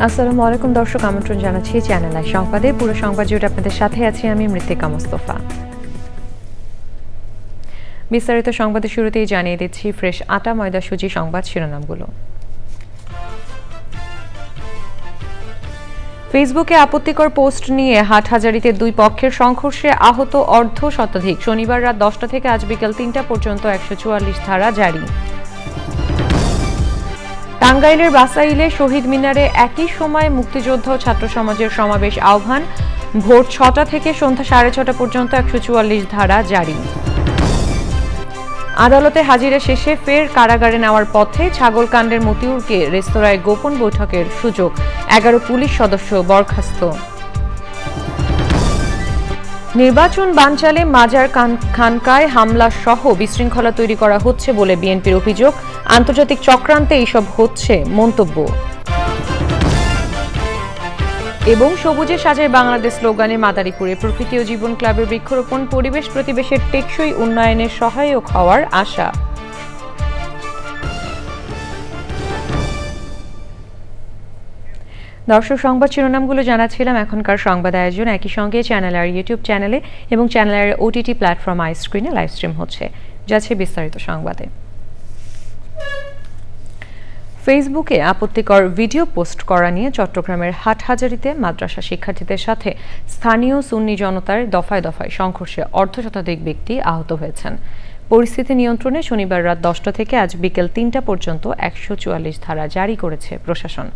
আসসালামু আলাইকুম দর্শক, আমন্ত্রণ জানাচ্ছি চ্যানেল আই সংবাদে। পুরো সংবাদ জুড়ে আপনাদের সাথে আছি আমি মৃত্তিকা মোস্তফা। বিস্তারিত সংবাদের শুরুতেই জানিয়ে দিচ্ছি ফ্রেশ আটা ময়দা সুজি সংবাদ শিরোনামগুলো। ফেসবুকে আপত্তিকর পোস্ট নিয়ে হাটহাজারীতে দুই পক্ষের সংঘর্ষে আহত অর্ধ শতাধিক। শনিবার রাত 10টা থেকে আজ বিকেল 3টা পর্যন্ত 144 ধারা জারি। টাঙ্গাইলের বাসাইলে শহীদ মিনারে একই সময় মুক্তিযোদ্ধা ও ছাত্র সমাজের সমাবেশ আহ্বান। ভোর 6টা থেকে সন্ধ্যা 6:30 পর্যন্ত 144 ধারা জারি। আদালতে হাজিরা শেষে ফের কারাগারে নেওয়ার পথে ছাগলকাণ্ডের মতিউরকে রেস্তোরাঁয় গোপন বৈঠকের সুযোগ। 11 পুলিশ সদস্য বরখাস্ত। নির্বাচন বানচালে মাজার খানকায় হামলা সহ বিশৃঙ্খলা তৈরি করা হচ্ছে বলে বিএনপির অভিযোগ। আন্তর্জাতিক চক্রান্তে এইসব হচ্ছে মন্তব্য। এবং সবুজে সাজায় বাংলাদেশ স্লোগানে মাদারীপুরে প্রকৃতি ও জীবন ক্লাবের বৃক্ষরোপণ। পরিবেশ প্রতিবেশের টেকসই উন্নয়নে সহায়ক হওয়ার আশা। দর্শক, সংবাদ শিরোনামগুলো জানাচ্ছিলাম। এখনকার সংবাদ আয়োজন একই সঙ্গে চ্যানেল আর ইউটিউব চ্যানেলে এবং চ্যানেল আর ওটিটি প্ল্যাটফর্ম আই স্ক্রিনে লাইভ স্ট্রিম হচ্ছে। যাচ্ছে বিস্তারিত সংবাদে। ফেসবুকে আপত্তিকর ভিডিও পোস্ট করা নিয়ে চট্টগ্রামের হাটহাজারীতে মাদ্রাসা শিক্ষার্থীদের সাথে স্থানীয় সুন্নি জনতার দফায় দফায় সংঘর্ষে অর্ধশতাধিক ব্যক্তি আহত হয়েছেন। পরিস্থিতি নিয়ন্ত্রণে শনিবার রাত 10টা থেকে আজ বিকেল 3টা পর্যন্ত 144 ধারা জারি করেছে প্রশাসন।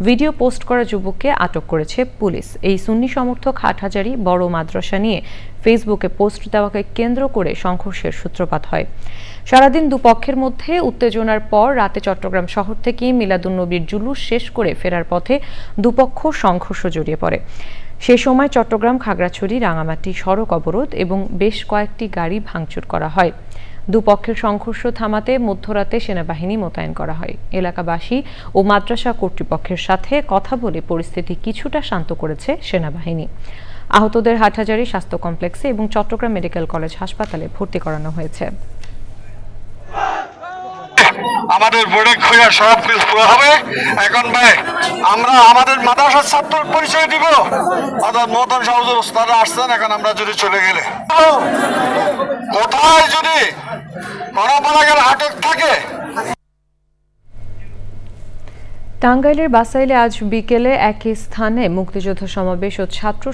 ভিডিও পোস্ট করা যুবককে আটক করেছে পুলিশ। এই সুন্নি সমর্থক হাটহাজারী বড় মাদ্রাসা নিয়ে ফেসবুকে পোস্ট দেওয়াকে কেন্দ্র করে সংঘর্ষের সূত্রপাত হয়। সারাদিন দুপক্ষের মধ্যে উত্তেজনার পর রাতে চট্টগ্রাম শহর থেকে মিলাদুন্নবীর জুলুস শেষ করে ফেরার পথে দুপক্ষ সংঘর্ষ জড়িয়ে পড়ে। সে সময় চট্টগ্রাম খাগড়াছড়ি রাঙামাটি সড়ক অবরোধ এবং বেশ কয়েকটি গাড়ি ভাঙচুর করা হয়। দুপক্ষের সংঘর্ষ থামাতে মধ্যরাতে সেনাবাহিনী মোতায়েন করা হয়। এলাকাবাসী ও মাদ্রাসা কর্তৃপক্ষের সাথে কথা বলে পরিস্থিতি কিছুটা শান্ত করেছে সেনাবাহিনী। আহতদের হাটহাজারী স্বাস্থ্য কমপ্লেক্সে এবং চট্টগ্রাম মেডিকেল কলেজ হাসপাতালে ভর্তি করানো হয়েছে। আমাদের বোর্ডে খুঁজে সব কিছু পুরো হবে। এখন ভাই আমরা আমাদের মাদ্রাসার ছাত্র পরিচয় দিব। অর্থাৎ মতন সহজের ওস্তাদরা আসছেন। এখন আমরা যদি চলে গেলে কোথায় যদি গণপরাগের আটক থাকে। টাঙ্গাইলের বাসাইলে আজ বিকেলে একই স্থানে মুক্তিযোদ্ধা সমাবেশ ও ছাত্র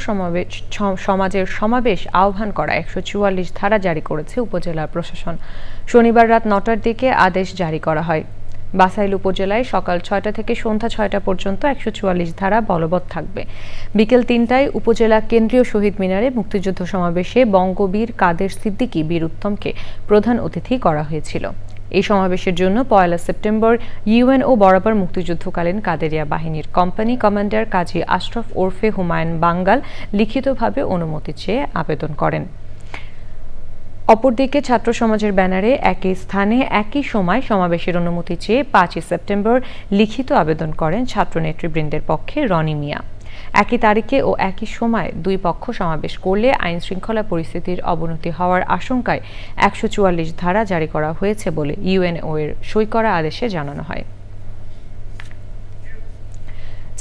সমাজের সমাবেশ আহ্বান করা 144 ধারা জারি করেছে উপজেলা প্রশাসন। শনিবার রাত 9টার দিকে আদেশ জারি করা হয়। বাসাইল উপজেলায় সকাল 6টা থেকে সন্ধ্যা 6টা পর্যন্ত 144 ধারা বলবৎ থাকবে। বিকেল 3টায় উপজেলা কেন্দ্রীয় শহীদ মিনারে মুক্তিযুদ্ধ সমাবেশে বঙ্গবীর কাদের সিদ্দিকী বীর উত্তমকে প্রধান অতিথি করা হয়েছিল। এই সমাবেশের জন্য 1 সেপ্টেম্বর ইউএনও বরাবর মুক্তিযুদ্ধকালীন কাদেরিয়া বাহিনীর কোম্পানি কমান্ডার কাজী আশরাফ ওরফে হুমায়ুন বাঙ্গাল লিখিতভাবে অনুমতি চেয়ে আবেদন করেন। অপরদিকে ছাত্র সমাজের ব্যানারে একই স্থানে একই সময় সমাবেশের অনুমতি চেয়ে 5 সেপ্টেম্বর লিখিত আবেদন করেন ছাত্র নেতৃবৃন্দের পক্ষে রনি মিয়া। একই তারিখে ও একই সময় দুই পক্ষ সমাবেশ করলে আইন শৃঙ্খলা পরিস্থিতির অবনতি হওয়ার আশঙ্কায় 144 ধারা জারি করা হয়েছে বলে ইউএনও এর সই করা আদেশে জানানো হয়।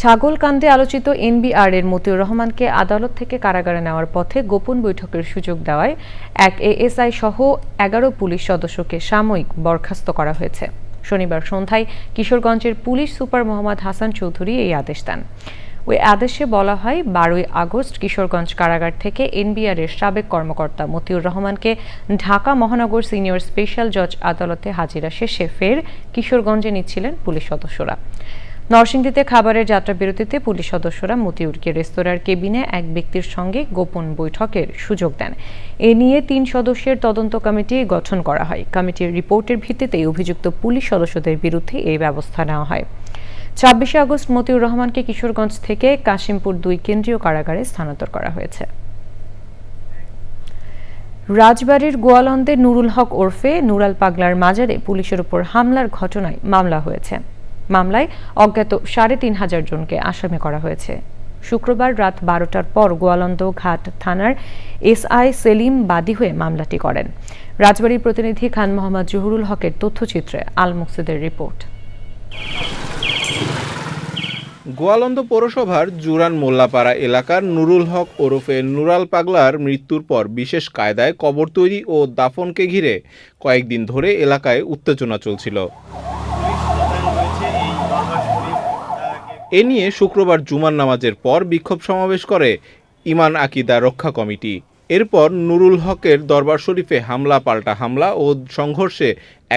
ছাগলকাণ্ডে আলোচিত এনবিআর এর মতিউর রহমানকে আদালত থেকে কারাগারে নেওয়ার পথে গোপন বৈঠকের সুযোগ দেওয়ায় এক এএসআই সহ 11 পুলিশ সদস্যকে সাময়িক বরখাস্ত করা হয়েছে। শনিবার সন্ধ্যায় কিশোরগঞ্জের পুলিশ সুপার মোহাম্মদ হাসান চৌধুরী এই আদেশ দেন। ওই আদেশে বলা হয় 12 আগস্ট কিশোরগঞ্জ কারাগার থেকে এনবিআর এর সাবেক কর্মকর্তা মতিউর রহমানকে ঢাকা মহানগর সিনিয়র স্পেশাল জজ আদালতে হাজিরা শেষে ফের কিশোরগঞ্জে নিচ্ছিলেন পুলিশ সদস্যরা। নরসিংদীতে খাবারের যাত্রা বিরতিতে পুলিশ সদস্যরা মতিউরকে রেস্তোরাঁর কেবিনে এক ব্যক্তির সঙ্গে গোপন বৈঠকের সুযোগ দেন। এ নিয়ে 3 সদস্যের তদন্ত কমিটি গঠন করা হয়। কমিটির রিপোর্টের ভিত্তিতে অভিযুক্ত পুলিশ সদস্যদের বিরুদ্ধে এই ব্যবস্থা নেওয়া হয়। 26 আগস্ট মতিউর রহমানকে কিশোরগঞ্জ থেকে কাশিমপুর 2 কেন্দ্রীয় কারাগারে স্থানান্তর করা হয়েছে। রাজবাড়ীর গোয়ালন্দে নুরুল হক ওরফে নুরাল পাগলার মাজারে পুলিশের উপর হামলার ঘটনায় মামলা হয়েছে। মামলায় অজ্ঞাত ৩৫০০ জনকে আসামি করা হয়েছে। শুক্রবার রাত 12টার পর গোয়ালন্দ ঘাট থানার এসআই সেলিম বাদী হয়ে মামলাটি করেন। রাজবাড়ীর প্রতিনিধি খান মোহাম্মদ জহুরুল হকের তথ্যচিত্রে আল মুকসিদের রিপোর্ট। গোয়ালন্দ পৌরসভার জুরান মোল্লাপাড়া এলাকার নুরুল হক ওরফে নুরাল পাগলার মৃত্যুর পর বিশেষ কায়দায় কবর তৈরি ও দাফনকে ঘিরে কয়েকদিন ধরে এলাকায় উত্তেজনা চলছিল। এ নিয়ে শুক্রবার জুমার নামাজের পর বিক্ষোভ সমাবেশ করে ইমান আকিদা রক্ষা কমিটি। এরপর নুরুল হকের দরবার শরীফে হামলা পাল্টা হামলা ও সংঘর্ষে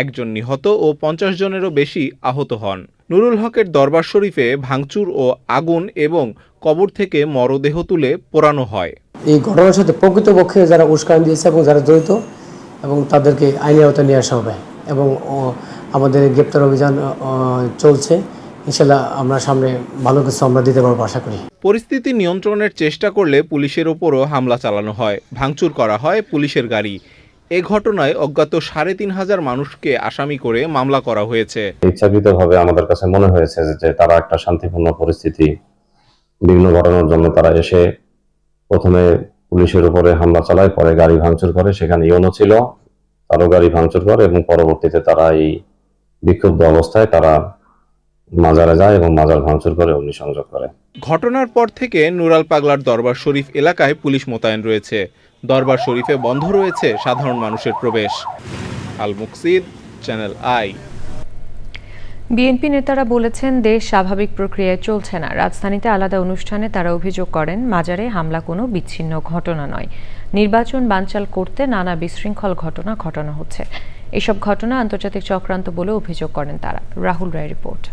একজন নিহত ও 50 জনেরও বেশি আহত হন। নুরুল হকের দরবার শরীফে ভাঙচুর ও আগুন এবং কবর থেকে মরদেহ তুলে পোড়ানো হয়। এই ঘটনার সাথে প্রকৃতপক্ষে যারা উস্কানি দিয়েছে এবং যারা জড়িত এবং তাদেরকে আইনের আওতায় নিয়ে আসা হবে এবং আমাদের গ্রেপ্তার অভিযান চলছে। ইনশাআল্লাহ আমরা সামনে ভালো কিছু আমরা দিতে পারবো আশা করি। পরিস্থিতি নিয়ন্ত্রণের চেষ্টা করলে পুলিশের ওপরও হামলা চালানো হয়, ভাঙচুর করা হয় পুলিশের গাড়ি। এ ঘটনায় অজ্ঞাত ৩৫০০ মানুষকে আসামি করে মামলা করা হয়েছে। ইচ্ছাকৃতভাবে আমাদের কাছে মনে হয়েছে যে তারা একটা শান্তিপূর্ণ পরিস্থিতি বিভিন্ন ঘটনার জন্য তারা এসে প্রথমে পুলিশের উপরে হামলা চালায়, পরে গাড়ি ভাঙচুর করে। সেখানে ইউনো ছিল, তারও গাড়ি ভাঙচুর করে এবং পরবর্তীতে তারা এই বিক্ষুব্ধ অবস্থায় তারা মাজারে যায় এবং মাজার ভাঙচুর করে অগ্নিসংযোগ করে। ঘটনার পর থেকে নুরাল পাগলার দরবার শরীফ এলাকায় পুলিশ মোতায়েন রয়েছে। দরবার শরীফে বন্ধ রয়েছে সাধারণ মানুষের প্রবেশ। আল মুকসিদ, চ্যানেল আই। বিএনপি নেতারা বলেছেন দেশ স্বাভাবিক প্রক্রিয়ায় চলছে না। রাজধানীতে আলাদা অনুষ্ঠানে তারা অভিযোগ করেন মাজারে হামলা কোনো বিচ্ছিন্ন ঘটনা নয়, নির্বাচন বানচাল করতে নানা বিশৃঙ্খল ঘটনা ঘটানো হচ্ছে। এসব ঘটনা আন্তর্জাতিক চক্রান্ত বলে অভিযোগ করেন তারা। রাহুল রায় রিপোর্ট।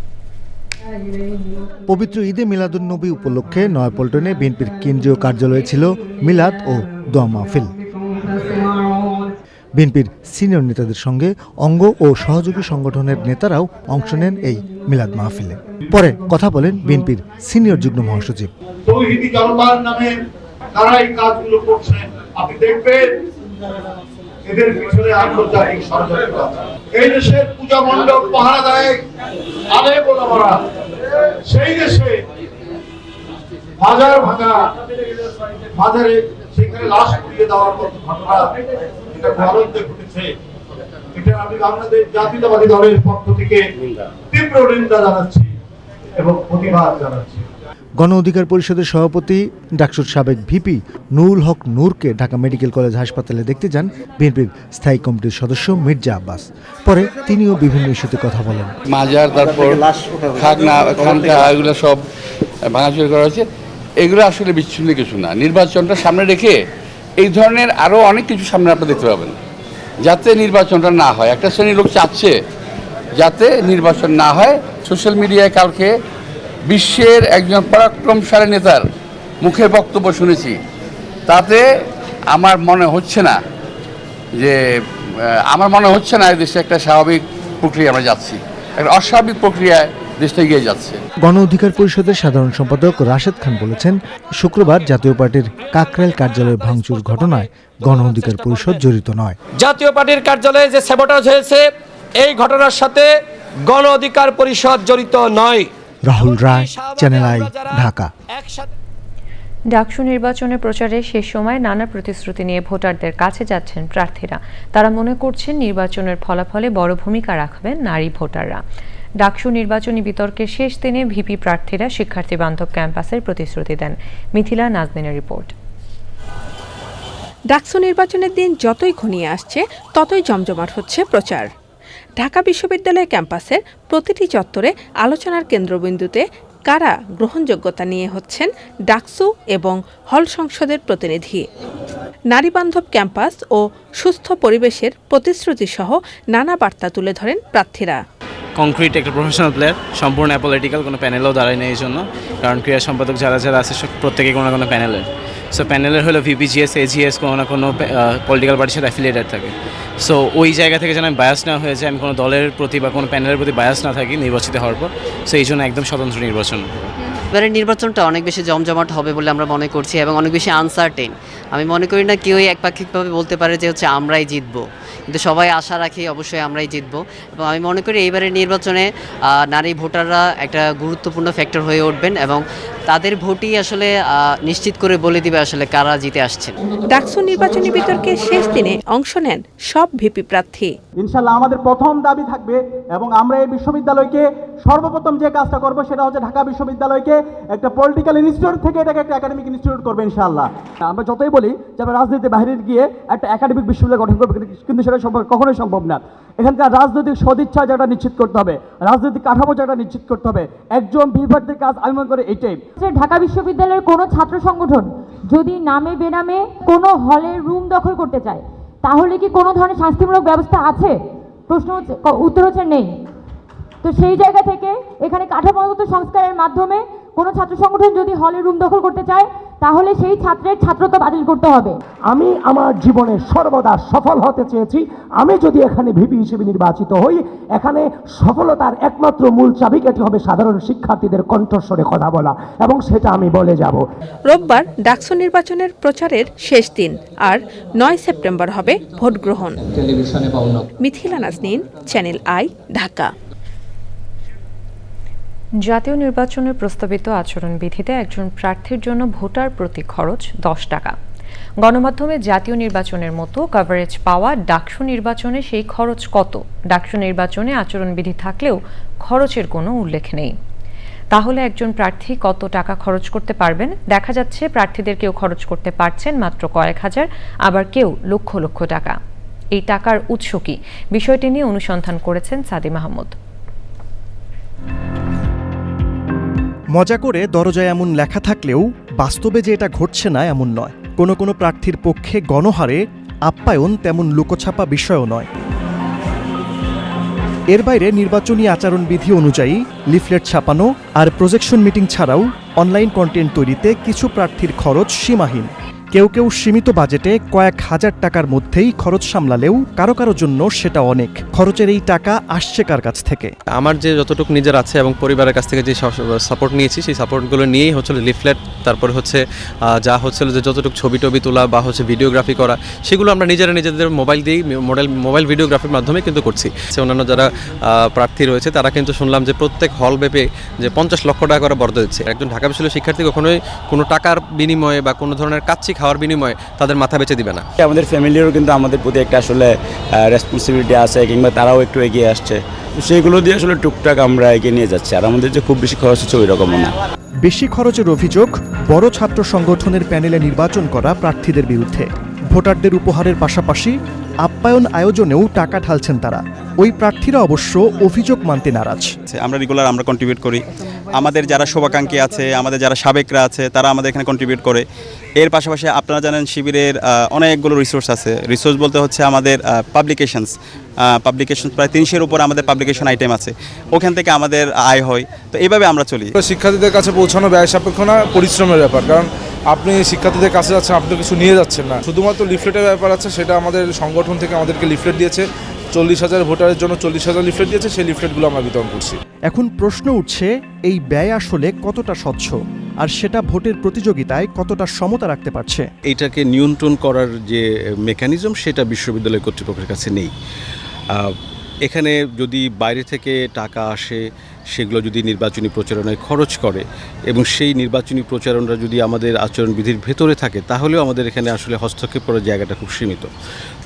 পবিত্র ঈদে মিলাদুন্নবী উপলক্ষে নয়াপল্টনে বিএনপির কেন্দ্রীয় কার্যালয়ে ছিল মিলাদ ও দোয়া মাহফিল। বিএনপির সিনিয়র নেতাদের সঙ্গে অঙ্গ ও সহযোগী সংগঠনের নেতারাও অংশ নেন এই মিলাদ মাহফিলে। পরে কথা বলেন বিএনপির সিনিয়র যুগ্ম মহাসচিব। তৌহিদি জনতার নামে তারা এই কাজগুলো করছে, আপনি দেখবেন এদের পিছনে আন্তর্জাতিক ষড়যন্ত্র আছে। এই দেশের পূজা মণ্ডপ পাহারা দেয় আলে গোলামারা, সেই দেশে বাজার ভাঙা, বাজারে সেখানে লাশ পুড়িয়ে দেওয়ার মতো ঘটনা এটা গোয়ালন্দে ঘটেছে। এটা আমি বাংলাদেশ জাতীয়তাবাদী দলের পক্ষ থেকে তীব্র নিন্দা জানাচ্ছি এবং প্রতিবাদ জানাচ্ছি। গণ অধিকার পরিষদের সভাপতি ডাকসুর সাবেক ভিপি নুরুল হক নূরকে ঢাকা মেডিকেল কলেজ হাসপাতালে দেখতে যান বিএনপির স্থায়ী কমিটির সদস্য মির্জা আব্বাস। পরে তিনিও বিভিন্ন ইস্যুতে কথা বলেন। মাজার, তারপর খানকা, এগুলো সব ভাঙাচুরি করা হয়েছে। এগুলো আসলে বিচ্ছিন্ন কিছু না। নির্বাচনটা সামনে রেখে এই ধরনের আরও অনেক কিছু সামনে আপনারা দেখতে পাবেন, যাতে নির্বাচনটা না হয়। একটা শ্রেণীর লোক চাচ্ছে যাতে নির্বাচন না হয়। সোশ্যাল মিডিয়ায় কালকে বিশ্বের একজন পরাক্রমশালী নেতার মুখে বক্তব্য শুনেছি, তাতে আমার মনে হচ্ছে না এই দেশে একটা স্বাভাবিক প্রক্রিয়া আমরা যাচ্ছি, একটা অস্বাভাবিক প্রক্রিয়ায় দেশটা এগিয়ে যাচ্ছে। গণ অধিকার পরিষদের সাধারণ সম্পাদক রাশেদ খান বলেছেন, শুক্রবার জাতীয় পার্টির কাকরাইল কার্যালয়ে ভাঙচুর ঘটনায় গণ অধিকার পরিষদ জড়িত নয়। জাতীয় পার্টির কার্যালয়ে যে স্যাবোটাজ হয়েছে এই ঘটনার সাথে গণ অধিকার পরিষদ জড়িত নয়। রাহুল রায়, চ্যানেল আই, ঢাকা। ডাকসু নির্বাচনের প্রচারে শেষ সময় নানা প্রতিশ্রুতি নিয়ে ভোটারদের কাছে যাচ্ছেন প্রার্থীরা। তারা মনে করছেন নির্বাচনের ফলাফলে বড় ভূমিকা রাখবেন নারী ভোটাররা। ডাকসু নির্বাচনী বিতর্কের শেষ দিনে ভিপি প্রার্থীরা শিক্ষার্থী বান্ধব ক্যাম্পাসের প্রতিশ্রুতি দেন। মিথিলা নাজনীনের রিপোর্ট। ডাকসু নির্বাচনের দিন যতই ঘনিয়ে আসছে ততই জমজমাট হচ্ছে প্রচার। ঢাকা বিশ্ববিদ্যালয় ক্যাম্পাসের প্রতিটি চত্বরে আলোচনার কেন্দ্রবিন্দুতে কারা গ্রহণযোগ্যতা নিয়ে হচ্ছেন ডাকসু এবং হল সংসদের প্রতিনিধি। নারীবান্ধব ক্যাম্পাস ও সুস্থ পরিবেশের প্রতিশ্রুতি সহ নানা বার্তা তুলে ধরেন প্রার্থীরা। কংক্রিট একটা প্রফেশনাল প্লেয়ার, সম্পূর্ণ অ্যাপলিটিক্যাল, কোনো প্যানেলেও দাঁড়ায় নেই এই জন্য, কারণ ক্রীড়া সম্পাদক যারা আছে প্রত্যেকে কোনো প্যানেলের। সো প্যানেলের হলো ভিপিজিএস, এজিএস, কোনো না কোনো পলিটিক্যাল পার্টির সাথে অ্যাফিলিয়েটেড থাকে। সো ওই জায়গা থেকে যেন আমি বায়াস না হয়ে যায়, আমি কোনো দলের প্রতি বা কোনো প্যানেলের প্রতি বায়াস না থাকি নির্বাচিত হওয়ার পর। সো এই জন্য একদম স্বতন্ত্র নির্বাচন। এবারের নির্বাচনটা অনেক বেশি জমজমাট হবে বলে আমরা মনে করছি এবং অনেক বেশি আনসার্টেন। আমি মনে করি না কেউই একপাক্ষিকভাবে বলতে পারে যে হচ্ছে আমরাই জিতবো, কিন্তু সবাই আশা রাখি অবশ্যই আমরাই জিতবো। এবং আমি মনে করি এইবারের নির্বাচনে নারী ভোটাররা একটা গুরুত্বপূর্ণ ফ্যাক্টর হয়ে উঠবেন এবং তাদের ভোটই আসলে নিশ্চিত করে বলে দিবে আসলে কারা জিতে আসছেন। ডাকসু নির্বাচনী বিতর্কের শেষ দিনে অংশ নেন সব ভিপি প্রার্থী। ইনশাল্লাহ আমাদের প্রথম দাবি থাকবে এবং আমরা এই বিশ্ববিদ্যালয়কে সর্বপ্রথম যে কাজটা করব সেটা হচ্ছে ঢাকা বিশ্ববিদ্যালয়কে একটা পলিটিক্যাল ইনস্টিটিউট থেকে এটাকে একটা একাডেমিক ইনস্টিটিউট করবে ইনশাআল্লাহ। আমরা যতই বলি যে আমরা রাজনীতির বাইরে গিয়ে একটা একাডেমিক বিশ্ববিদ্যালয় গঠন করবো, কিন্তু সেটা কখনোই সম্ভব না। এখানকার রাজনৈতিক সদিচ্ছা যেটা নিশ্চিত করতে হবে, রাজনৈতিক কাঠামো যেটা নিশ্চিত করতে হবে, একজন বিভাগের কাজ আমি মনে করি এটাই। ঢাকা বিশ্ববিদ্যালয়ের কোনো ছাত্র সংগঠন যদি নামে বেনামে কোনো হলের রুম দখল করতে চায়, তাহলে কি কোনো ধরনের শাস্তিমূলক ব্যবস্থা আছে? প্রশ্ন হচ্ছে, উত্তর হচ্ছে নেই। তো সেই জায়গা থেকে এখানে কাঠামোগত সংস্কারের মাধ্যমে কোনো ছাত্র সংগঠন যদি হলের রুম দখল করতে চায়, তাহলে সেই ছাত্রের ছাত্রত্ব বাতিল করতে হবে। আমি আমার জীবনে সর্বদা সফল হতে চেয়েছি। আমি যদি এখানে ভিপি হিসেবে নির্বাচিত হই, এখানে সফলতার একমাত্র মূল চাবিকাঠি হবে সাধারণ শিক্ষার্থীদের কণ্ঠস্বরে কথা বলা, এবং সেটা আমি বলে যাব। রোববার ডাকসু নির্বাচনের প্রচারের শেষ দিন, আর 9 সেপ্টেম্বর হবে ভোট গ্রহণ। Mithila Naznin, channel i, Dhaka. জাতীয় নির্বাচনের প্রস্তাবিত আচরণবিধিতে একজন প্রার্থীর জন্য ভোটার প্রতি খরচ 10 টাকা। গণমাধ্যমে জাতীয় নির্বাচনের মতো কভারেজ পাওয়া ডাকসু নির্বাচনে সেই খরচ কত? ডাকসু নির্বাচনে আচরণবিধি থাকলেও খরচের কোনো উল্লেখ নেই। তাহলে একজন প্রার্থী কত টাকা খরচ করতে পারবেন? দেখা যাচ্ছে প্রার্থীদের কেউ খরচ করতে পারছেন মাত্র কয়েক হাজার, আবার কেউ লক্ষ লক্ষ টাকা। এই টাকার উৎস কি? বিষয়টি নিয়ে অনুসন্ধান করেছেন সাদি মাহমুদ। মজা করে দরজায় এমন লেখা থাকলেও বাস্তবে যে এটা ঘটছে না এমন নয়। কোনো কোনো প্রার্থীর পক্ষে গণহারে আপ্যায়ন তেমন লুকোছাপা বিষয়ও নয়। এর বাইরে নির্বাচনী আচরণবিধি অনুযায়ী লিফলেট ছাপানো আর প্রজেকশন মিটিং ছাড়াও অনলাইন কন্টেন্ট তৈরিতে কিছু প্রার্থীর খরচ সীমাহীন। কেউ কেউ সীমিত বাজেটে কয়েক হাজার টাকার মধ্যেই খরচ সামলালেও কারো কারো জন্য সেটা অনেক। খরচের এই টাকা আসছে কার কাছ থেকে? আমার যে যতটুকু নিজের আছে এবং পরিবারের কাছ থেকে যে সাপোর্ট নিয়েছি, সেই সাপোর্টগুলো নিয়েই হচ্ছিল লিফলেট, তারপরে হচ্ছে যা হচ্ছিল যে যতটুকু ছবি টবি তোলা বা হচ্ছে ভিডিওগ্রাফি করা, সেগুলো আমরা নিজেদের মোবাইল দিয়েই মোবাইল ভিডিওগ্রাফির মাধ্যমে কিন্তু করছি। অন্যান্য যারা প্রার্থী রয়েছে তারা কিন্তু শুনলাম যে প্রত্যেক হল ব্যাপে যে 50 লক্ষ টাকা করে বরাদ্দ দিচ্ছে। একজন ঢাকা বিশ্ববিদ্যালয়ের শিক্ষার্থী কখনোই কোনো টাকার বিনিময়ে বা কোনো ধরনের কাচ্চি খাওয়ার বিনিময়ে তাদের মাথা বেঁচে দিবে না। আমাদের ফ্যামিলিরও কিন্তু আমাদের প্রতি একটা আসলে রেসপন্সিবিলিটি আছে, কিংবা তারাও একটু এগিয়ে আসছে, সেইগুলো দিয়ে আসলে টুকটাক আমরা এগিয়ে নিয়ে যাচ্ছি। আর আমাদের যে খুব বেশি খরচ হচ্ছে ওই রকমও না। বেশি খরচের অভিযোগ বড় ছাত্র সংগঠনের প্যানেলে নির্বাচন করা প্রার্থীদের বিরুদ্ধে। ভোটারদের উপহারের পাশাপাশি আপ্যায়ন আয়োজনেও টাকা ঢালছেন তারা। ওই প্রার্থীরা অবশ্য অভিযোগ মানতে নারাজ। আমরা রেগুলার আমরা কন্ট্রিবিউট করি, আমাদের যারা শুভাকাঙ্ক্ষী আছে, আমাদের যারা সাবেকরা আছে, তারা আমাদের এখানে কন্ট্রিবিউট করে। এর পাশাপাশি আপনারা জানেন শিবিরের অনেকগুলো রিসোর্স আছে। রিসোর্স বলতে হচ্ছে আমাদের পাবলিকেশন প্রায় 300-এর উপর আমাদের পাবলিকেশন আইটেম আছে, ওখান থেকে আমাদের আয় হয়। তো এইভাবে আমরা চলি। শিক্ষার্থীদের কাছে পৌঁছানো ব্যয় সাপেক্ষ না, পরিশ্রমের ব্যাপার। কারণ আপনি শিক্ষার্থীদের কাছে যাচ্ছেন, আপনি কিছু নিয়ে যাচ্ছেন না। শুধুমাত্র লিফলেটের ব্যাপার আছে, সেটা আমাদের সংগঠন থেকে আমাদেরকে লিফলেট দিয়েছে। 40,000 ভোটারের জন্য 40,000 লিফলেট দিয়েছে, সেই লিফলেটগুলো আমরা বিতরণ করছি। এখন প্রশ্ন উঠছে, এই ব্যয় আসলে কতটা স্বচ্ছ, আর সেটা ভোটের প্রতিযোগিতায় কতটা সমতা রাখতে পারছে? এইটাকে নিয়ন্ত্রণ করার যে মেকানিজম, সেটা বিশ্ববিদ্যালয় কর্তৃপক্ষের কাছে নেই। এখানে যদি বাইরে থেকে টাকা আসে, সেগুলো যদি নির্বাচনী প্রচারণায় খরচ করে এবং সেই নির্বাচনী প্রচারণা যদি আমাদের আচরণবিধির ভেতরে থাকে, তাহলেও আমাদের এখানে আসলে হস্তক্ষেপ করার জায়গাটা খুব সীমিত।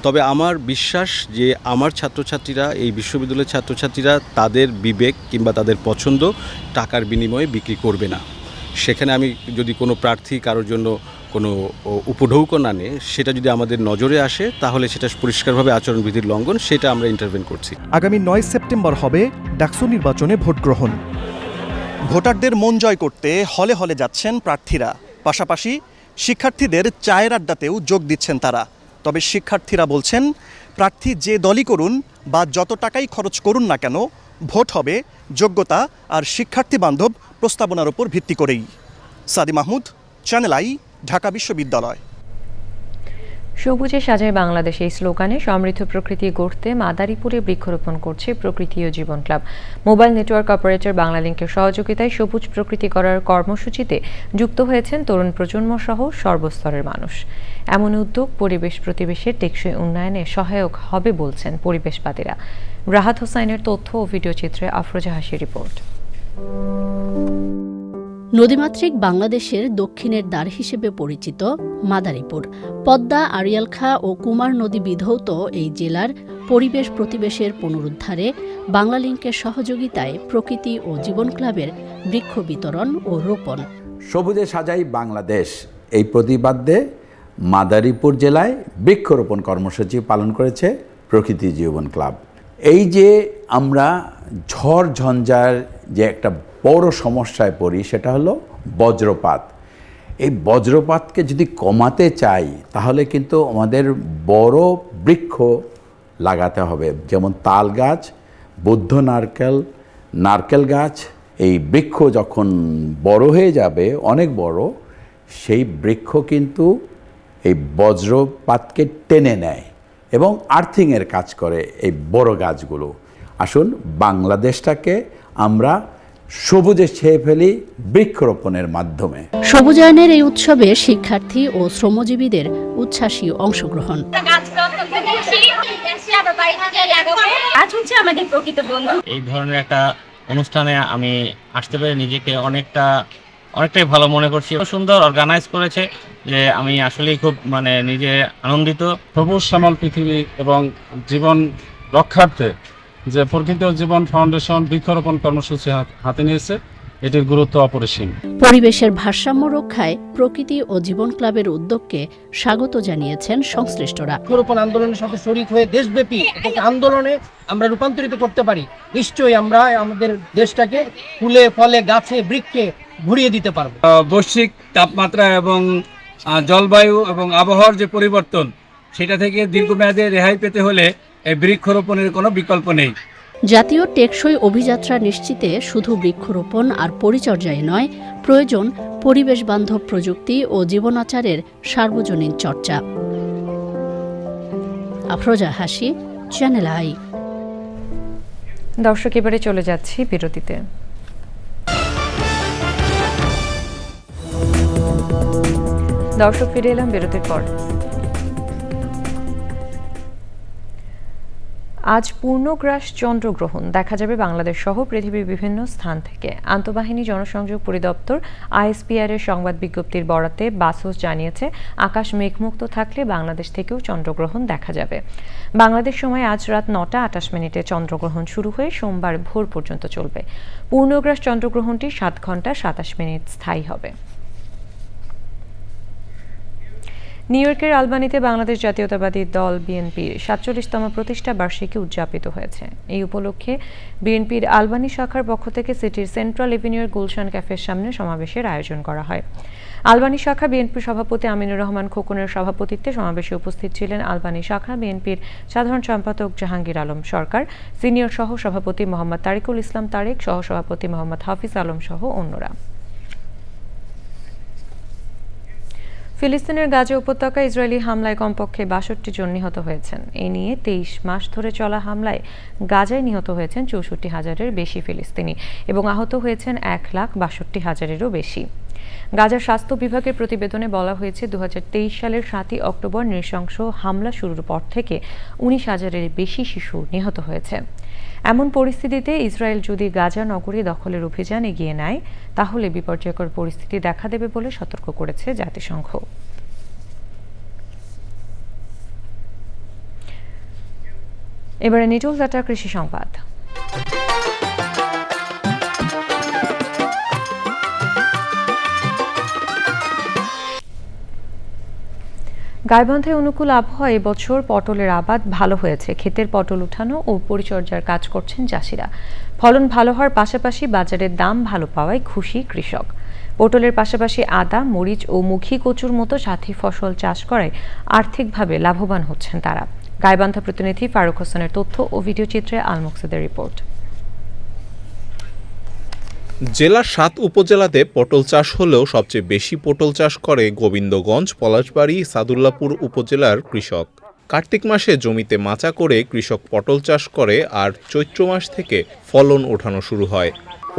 তবে আমার বিশ্বাস যে আমার ছাত্রছাত্রীরা, এই বিশ্ববিদ্যালয়ের ছাত্রছাত্রীরা তাদের বিবেক কিংবা তাদের পছন্দ টাকার বিনিময়ে বিক্রি করবে না। সেখানে আমি যদি কোনো প্রার্থী কারোর জন্য কোনো উপঢৌকন আনে, সেটা যদি আমাদের নজরে আসে, তাহলে সেটা পরিষ্কারভাবে আচরণবিধির লঙ্ঘন, সেটা আমরা ইন্টারভেন করছি। আগামী 9 সেপ্টেম্বর হবে ডাকসু নির্বাচনে ভোট গ্রহণ। ভোটারদের মন জয় করতে হলে হলে যাচ্ছেন প্রার্থীরা, পাশাপাশি শিক্ষার্থীদের চায়ের আড্ডাতেও যোগ দিচ্ছেন তারা। তবে শিক্ষার্থীরা বলছেন, প্রার্থী যে দলই করুন বা যত টাকাই খরচ করুন না কেন, ভোট হবে যোগ্যতা আর শিক্ষার্থী বান্ধব প্রস্তাবনার উপর ভিত্তি করেই। সাদি মাহমুদ, চ্যানেল আই, ঢাকা বিশ্ববিদ্যালয়। সবুজে সাজায় বাংলাদেশ এই স্লোগানে সমৃদ্ধ প্রকৃতি গড়তে মাদারীপুরে বৃক্ষরোপণ করছে প্রকৃতি ও জীবন ক্লাব। মোবাইল নেটওয়ার্ক অপারেটর বাংলালিংকের সহযোগিতায় সবুজ প্রকৃতি করার কর্মসূচিতে যুক্ত হয়েছেন তরুণ প্রজন্ম সহ সর্বস্তরের মানুষ। এমন উদ্যোগ পরিবেশ প্রতিবেশের টেকসই উন্নয়নে সহায়ক হবে বলছেন পরিবেশবাদীরা। রাহাত হোসাইনের তথ্য ও ভিডিও চিত্রে আফরোজা হাসির রিপোর্ট। নদীমাতৃক বাংলাদেশের দক্ষিণের দ্বার হিসেবে পরিচিত মাদারীপুর, পদ্মা, আড়িয়াল খাঁ ও কুমার নদী বিধৌত এই জেলার পরিবেশ প্রতিবেশের পুনরুদ্ধারে বাংলালিংকের সহযোগিতায় প্রকৃতি ও জীবন ক্লাবের বৃক্ষ বিতরণ ও রোপণ। সবুজে সাজাই বাংলাদেশ এই প্রতিপাদ্যে মাদারীপুর জেলায় বৃক্ষরোপণ কর্মসূচি পালন করেছে প্রকৃতি জীবন ক্লাব। এই যে আমরা ঝড় ঝঞ্ঝার যে একটা বড় সমস্যায় পড়ি সেটা হলো বজ্রপাত। এই বজ্রপাতকে যদি কমাতে চাই তাহলে কিন্তু আমাদের বড় বৃক্ষ লাগাতে হবে, যেমন তাল গাছ, বৌদ্ধ নারকেল গাছ। এই বৃক্ষ যখন বড় হয়ে যাবে, অনেক বড়, সেই বৃক্ষ কিন্তু এই বজ্রপাতকে টেনে নেয় এবং আর্থিংয়ের কাজ করে এই বড় গাছগুলো। আসুন বাংলাদেশটাকে আমরা সবুজে ছেয়ে ফেলি বৃক্ষরোপণের মাধ্যমে। সবুজায়নের এই উৎসবে শিক্ষার্থী ও শ্রমজীবীদের উচ্ছ্বাসী অংশগ্রহণ। এই ধরনের একটা অনুষ্ঠানে আমি আসতে পেরে নিজেকে অনেকটাই ভালো মনে করছি। সুন্দর অর্গানাইজ করেছে যে আমি আসলেই খুব নিজে আনন্দিত। সবুজ শ্যামল পৃথিবী এবং জীবন রক্ষার্থে যে প্রকৃতি ও জীবন ফাউন্ডেশন বৃক্ষরোপণ কর্মসূচি হাতে নিয়েছে, এটির গুরুত্ব অপরিসীম। পরিবেশের ভারসাম্য রক্ষায় প্রকৃতি ও জীবন ক্লাবের উদ্যোগকে স্বাগত জানিয়েছেন সংশ্লিষ্টরা। বৃক্ষরোপণ আন্দোলনের সাথে শরীক হয়ে দেশব্যাপী একটা আন্দোলনে আমরা রূপান্তরিত করতে পারি, নিশ্চয়ই আমরা আমাদের দেশটাকে ফুলে ফলে গাছে বৃক্ষে ঘুরিয়ে দিতে পারবো। বৈশ্বিক তাপমাত্রা এবং জলবায়ু এবং আবহাওয়ার যে পরিবর্তন, সেটা থেকে দীর্ঘমেয়াদে রেহাই পেতে হলে এই বৃক্ষরোপণের কোনো বিকল্প নেই। জাতীয় টেকসই অভিযাত্রা নিশ্চিতে শুধু বৃক্ষরোপণ আর পরিচর্যায় নয়, প্রয়োজন পরিবেশ বান্ধব প্রযুক্তি ও জীবনাচারের সার্বজনীন চর্চা। আফরোজা হাসি, চ্যানেল আই। দর্শক, এবারে চলে যাচ্ছি বিরতিতে। দর্শক, ফিরে এলাম বিরতির পর। আজ পূর্ণগ্রাস চন্দ্রগ্রহণ দেখা যাবে বাংলাদেশ সহ পৃথিবীর বিভিন্ন স্থান থেকে। আন্তঃবাহিনী জনসংযোগ পরিদপ্তর আইএসপিআর এর সংবাদ বিজ্ঞপ্তির বরাতে বাসস জানিয়েছে, আকাশ মেঘমুক্ত থাকলে বাংলাদেশ থেকেও চন্দ্রগ্রহণ দেখা যাবে। বাংলাদেশ সময় আজ রাত 9:28 চন্দ্রগ্রহণ শুরু হয়ে সোমবার ভোর পর্যন্ত চলবে। পূর্ণগ্রাস চন্দ্রগ্রহণটি 7 ঘন্টা 27 মিনিট স্থায়ী হবে। নিউ ইয়র্কের আলবানিতে বাংলাদেশ জাতীয়তাবাদী দল বিএনপির 47তম প্রতিষ্ঠা বার্ষিকী উদযাপিত হয়েছে। এই উপলক্ষে বিএনপির আলবানি শাখার পক্ষ থেকে সিটির সেন্ট্রাল এভিনিউর গুলশান ক্যাফের সামনে সমাবেশের আয়োজন করা হয়। আলবানি শাখা বিএনপির সভাপতি আমিনুর রহমান খোকনের সভাপতিত্বে সমাবেশে উপস্থিত ছিলেন আলবানি শাখা বিএনপির সাধারণ সম্পাদক জাহাঙ্গীর আলম সরকার, সিনিয়র সহ সভাপতি মোহাম্মদ তারিকুল ইসলাম তারেক, সহ সভাপতি মোহাম্মদ হাফিজ আলম সহ অন্যরা। ফিলিস্তিনের গাজা উপত্যকায় ইসরায়েলি হামলায় কমপক্ষে 62 জন নিহত হয়েছেন। এ নিয়ে 23 মাস ধরে চলা হামলায় গাজায় নিহত হয়েছেন 64,000-এর বেশি ফিলিস্তিনি এবং আহত হয়েছেন 1,62,000-এরও বেশি। গাজার স্বাস্থ্য বিভাগের প্রতিবেদনে বলা হয়েছে, 2023 সালের 7 অক্টোবর নৃশংস হামলা শুরুর পর থেকে 19,000-এর বেশি শিশু নিহত হয়েছে। এমন পরিস্থিতিতে ইসরায়েল যদি গাজা নগরী দখলের অভিযান এগিয়ে নেয় তাহলে বিপর্যয়কর পরিস্থিতি দেখা দেবে বলে সতর্ক করেছে জাতিসংঘ। এবারে নিটল ডাটা কৃষি সংবাদ। গাইবান্ধায় অনুকূল আবহাওয়া এবছর পটলের আবাদ ভালো হয়েছে। ক্ষেতের পটল উঠানো ও পরিচর্যার কাজ করছেন চাষিরা। ফলন ভালো হওয়ার পাশাপাশি বাজারের দাম ভালো পাওয়ায় খুশি কৃষক। পটলের পাশাপাশি আদা, মরিচ ও মুখী কচুর মতো সাথী ফসল চাষ করায় আর্থিকভাবে লাভবান হচ্ছেন তারা। গাইবান্ধা প্রতিনিধি ফারুক হোসেনের তথ্য ও ভিডিও চিত্রে আল মুকসিদের রিপোর্ট। জেলার 7 উপজেলাতে পটল চাষ হলেও সবচেয়ে বেশি পটল চাষ করে গোবিন্দগঞ্জ, পলাশবাড়ী, সাদুল্লাপুর উপজেলার কৃষক। কার্তিক মাসে জমিতে মাচা করে কৃষক পটল চাষ করে আর চৈত্র মাস থেকে ফলন ওঠানো শুরু হয়।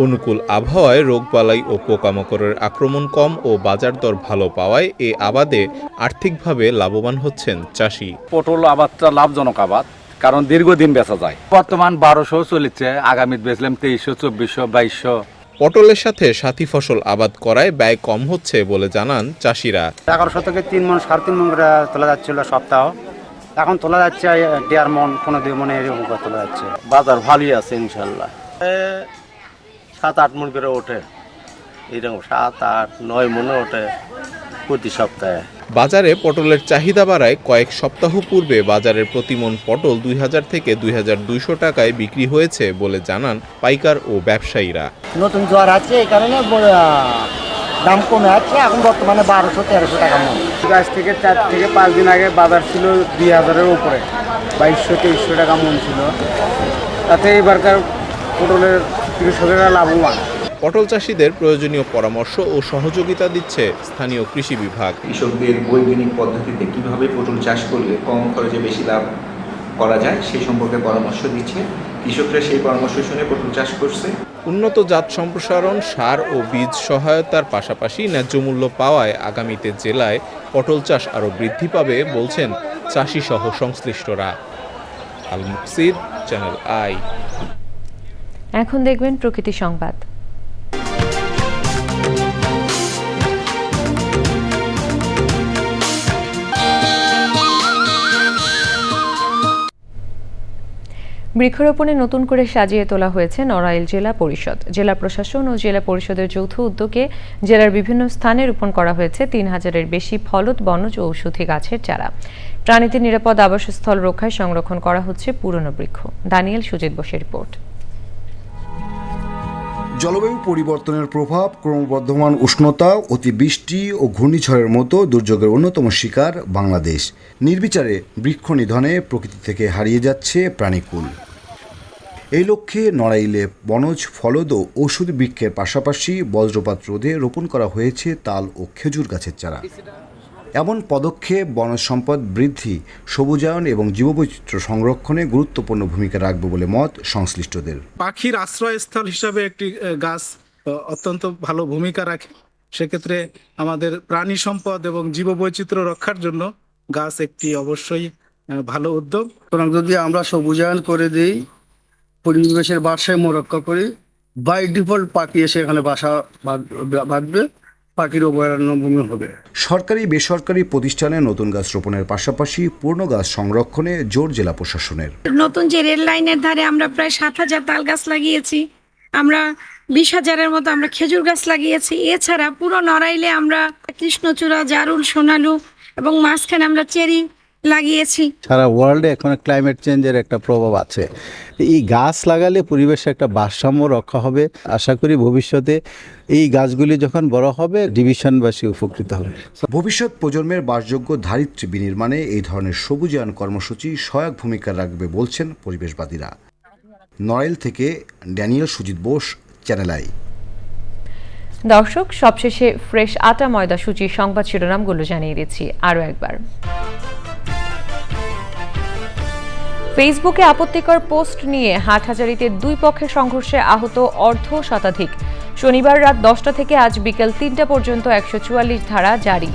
অনুকূল আবহাওয়ায় রোগবালাই ও পোকামাকড়ের আক্রমণ কম ও বাজার দর ভালো পাওয়ায় এ আবাদে আর্থিকভাবে লাভবান হচ্ছেন চাষি। পটল আবাদটা লাভজনক আবাদ, কারণ দীর্ঘদিন বেচা যায়। বর্তমান 1200 চলেছে, আগামী বেচলাম 2300, 2400, 2200। পটলের সাথে সাথী ফসল আবাদ করায় ব্যয় কম হচ্ছে বলে জানান চাষিরা। 1100 থেকে 3 মণ, 3.5 মণ করে তোলা যাচ্ছিল সপ্তাহ, এখন তোলা যাচ্ছে 1.5 মণ, 2 মণে এরকম করে তোলা যাচ্ছে। বাজার ভালোই আছে ইনশাল্লাহ, 7-8 মণ করে ওঠে, এরকম 7-8-9 মণে ওঠে প্রতি সপ্তাহে। বাজারে পটলের চাহিদা বাড়ায় কয়েক সপ্তাহ পূর্বে বাজারের প্রতি মণ পটল 2000 থেকে 2200 টাকায় বিক্রি হয়েছে বলে জানান পাইকার ও ব্যবসায়ীরা। নতুন জোয়ার আছে, এই কারণে দাম কমে আছে, এখন বর্তমানে 1200-1300 টাকা মণ। আজ থেকে 4 থেকে 5 দিন আগে বাজার ছিল 2000-এর উপরে, 2200-2300 টাকা মণ ছিল। তাতে এবারকার পটলের কৃষকেরা লাভবান। পটল চাষিদের প্রয়োজনীয় পরামর্শ ও সহযোগিতা দিচ্ছে স্থানীয় কৃষি বিভাগ। কৃষকদের বৈজ্ঞানিক পদ্ধতিতে কিভাবে পটল চাষ করলে কম খরচে বেশি লাভ করা যায় সেই সম্পর্কে পরামর্শ দিচ্ছে। কৃষকরা সেই পরামর্শ শুনে পটল চাষ করছে। উন্নত জাত সম্প্রসারণ, সার ও বীজ সহায়তার পাশাপাশি ন্যায্য মূল্য পাওয়ায় আগামীতে জেলায় পটল চাষ আরও বৃদ্ধি পাবে বলছেন চাষি সহ সংশ্লিষ্টরা। আল মুকসিদ, চ্যানেল আই। এখন দেখবেন প্রকৃতি সংবাদ। বৃক্ষরোপণে নতুন করে সাজিয়ে তোলা হয়েছে নড়াইল জেলা পরিষদ। জেলা প্রশাসন ও জেলা পরিষদের যৌথ উদ্যোগে জেলার বিভিন্ন স্থানে রোপণ করা হয়েছে 3000-এর বেশি ফলদ, বনজ ও ঔষধি গাছের চারা। প্রাণীদের নিরাপদ আবাসস্থল রক্ষায় সংরক্ষণ করা হচ্ছে পুরনো বৃক্ষ। দানিয়েল সুজিত বসের রিপোর্ট। জলবায়ু পরিবর্তনের প্রভাব, ক্রমবর্ধমান উষ্ণতা, অতিবৃষ্টি ও ঘূর্ণিঝড়ের মতো দুর্যোগের অন্যতম শিকার বাংলাদেশ। নির্বিচারে বৃক্ষ নিধনে প্রকৃতি থেকে হারিয়ে যাচ্ছে প্রাণীকুল। এই লক্ষ্যে নড়াইলে বনজ, ফলদ ও ঔষধি বৃক্ষের পাশাপাশি বজ্রপাত রোধে রোপণ করা হয়েছে তাল ও খেজুর গাছের চারা। এমন পদক্ষেপ বনজ সম্পদ বৃদ্ধি, সবুজায়ন এবং জীববৈচিত্র্য সংরক্ষণে গুরুত্বপূর্ণ ভূমিকা রাখবে বলে মত সংশ্লিষ্টদের। পাখির আশ্রয়স্থল হিসাবে একটি গাছ অত্যন্ত ভালো ভূমিকা রাখে। সেক্ষেত্রে আমাদের প্রাণী সম্পদ এবং জীববৈচিত্র্য রক্ষার জন্য গাছ একটি অবশ্যই ভালো উদ্যোগ। সুতরাং যদি আমরা সবুজায়ন করে দিই, পরিবেশের ভারসাম্য রক্ষা করি, বাই ডিফল্ট পাখি এসে এখানে বাসা বাঁধবে, পাখির অভয়ারণ্য ভূমি হবে। সরকারি বেসরকারি প্রতিষ্ঠানে নতুন গাছ রোপণের পাশাপাশি পুরনো গাছ সংরক্ষণে জোর জেলা প্রশাসনের। নতুন যে রেল লাইনের ধারে আমরা প্রায় 7000 তাল গাছ লাগিয়েছি, আমরা 20,000-এর মতো আমরা খেজুর গাছ লাগিয়েছি। এছাড়া পুরো নড়াইলে আমরা কৃষ্ণচূড়া, জারুল, সোনালু এবং মাঝখানে আমরা চেরি লাগিয়েছি। সারা ওয়ার্ল্ডে এখন ক্লাইমেট চেঞ্জের একটা প্রভাব আছে। এই গাছ লাগালে পরিবেশে একটা ভারসাম্য রক্ষা হবে। আশা করি ভবিষ্যতে এই গাছগুলি যখন বড় হবে ডিভিশনবাসী উপকৃত হবে। ভবিষ্যৎ প্রজন্মের বাসযোগ্য ধারিত্রী বিনির্মাণে এই ধরনের সবুজায়ন কর্মসূচি সহায়ক ভূমিকা রাখবে বলছেন পরিবেশবাদীরা। নড়াইল থেকে Daniel Sujit Bose, channel I. দর্শক, সবশেষে ফ্রেশ আটা ময়দা সূচির সংবাদ শিরোনামগুলো জানিয়ে দিচ্ছি আরও একবার। ফেসবুকে আপত্তিকর পোস্ট নিয়ে হাটহাজারীতে দুই পক্ষের সংঘর্ষে আহত অর্ধ শতাধিক। শনিবার রাত 10টা থেকে আজ বিকেল 3টা পর্যন্ত 144 ধারা জারি।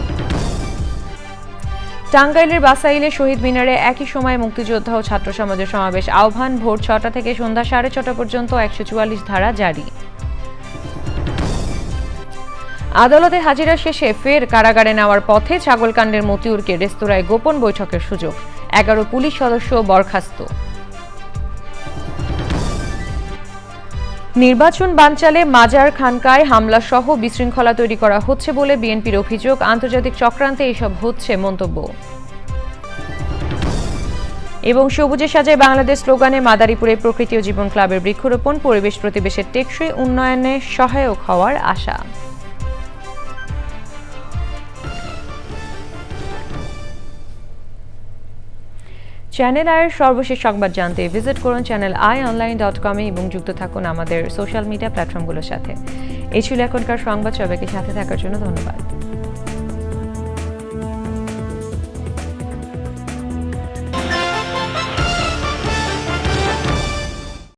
টাঙ্গাইলের বাসাইলে শহীদ মিনারে একই সময়ে মুক্তিযোদ্ধা ও ছাত্র সমাজের সমাবেশ আহ্বান। ভোর 6টা থেকে সন্ধ্যা 6:30 পর্যন্ত 144 ধারা জারি। আদালতে হাজিরা শেষে ফের কারাগারে নেওয়ার পথে ছাগলকাণ্ডের মতিউরকে রেস্তোরাঁয় গোপন বৈঠকের সুযোগ। 11 পুলিশ সদস্য বরখাস্ত। নির্বাচন বানচালে মাজার খানকায় হামলা সহ বিশৃঙ্খলা তৈরি করা হচ্ছে বলে বিএনপির অভিযোগ। আন্তর্জাতিক চক্রান্তে এসব হচ্ছে মন্তব্য। এবং সবুজে সাজায় বাংলাদেশ স্লোগানে মাদারীপুরে প্রকৃতি ও জীবন ক্লাবের বৃক্ষরোপণ। পরিবেশ প্রতিবেশের টেকসই উন্নয়নে সহায়ক হওয়ার আশা। চ্যানেল আইয়ের সর্বশেষ সংবাদ জানতে ভিজিট করুন channelionline.com এবং যুক্ত থাকুন আমাদের সোশ্যাল মিডিয়া প্ল্যাটফর্মগুলোর সাথে। এই ছিল এখনকার সংবাদ। সবাইকে সাথে থাকার জন্য ধন্যবাদ।